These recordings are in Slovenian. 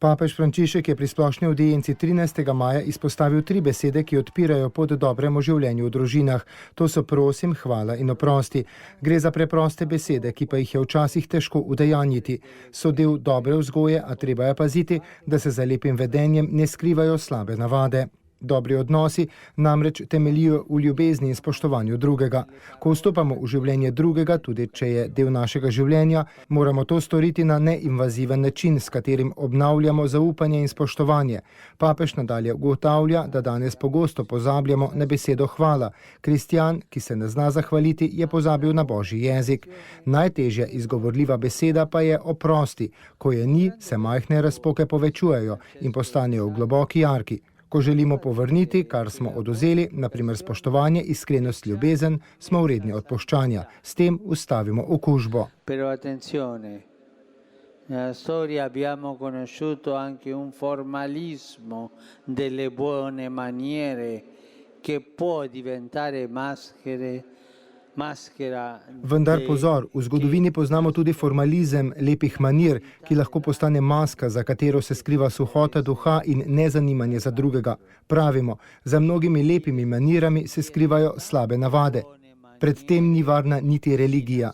Papež Frančišek je pri splošni audienci 13. maja izpostavil 3 besede, ki odpirajo pot dobremu življenju v družinah. To so prosim, hvala in oprosti. Gre za preproste besede, ki pa jih je včasih težko udejanjiti. So del dobre vzgoje, a treba je paziti, da se za lepim vedenjem ne skrivajo slabe navade. Dobri odnosi namreč temeljijo v ljubezni in spoštovanju drugega. Ko vstopamo v življenje drugega, tudi če je del našega življenja, moramo to storiti na neinvaziven način, s katerim obnavljamo zaupanje in spoštovanje. Papež nadalje ugotavlja, da danes pogosto pozabljamo na besedo hvala. Kristjan, ki se ne zna zahvaliti, je pozabil na božji jezik. Najtežja izgovorljiva beseda pa je oprosti. Ko je ni, se majhne razpoke povečujejo in postanejo v globoki jarki. Ko želimo povrniti, kar smo odvzeli, naprimer spoštovanje, iskrenost, ljubezen, smo vredni odpuščanja. S tem ustavimo okužbo. Però attenzione, nella storia abbiamo conosciuto anche un formalismo delle buone maniere che può diventare maschera. Vendar pozor, v zgodovini poznamo tudi formalizem lepih manir, ki lahko postane maska, za katero se skriva suhota duha in nezanimanje za drugega. Pravimo, za mnogimi lepimi manirami se skrivajo slabe navade. Pred tem ni varna niti religija.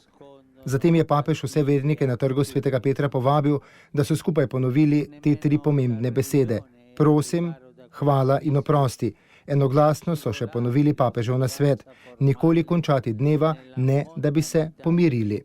Zatem je papež vse vernike na trgu svetega Petra povabil, da so skupaj ponovili te 3 pomembne besede. Prosim, hvala in oprosti. Enoglasno so še ponovili papežev nasvet: nikoli končati dneva, ne da bi se pomirili.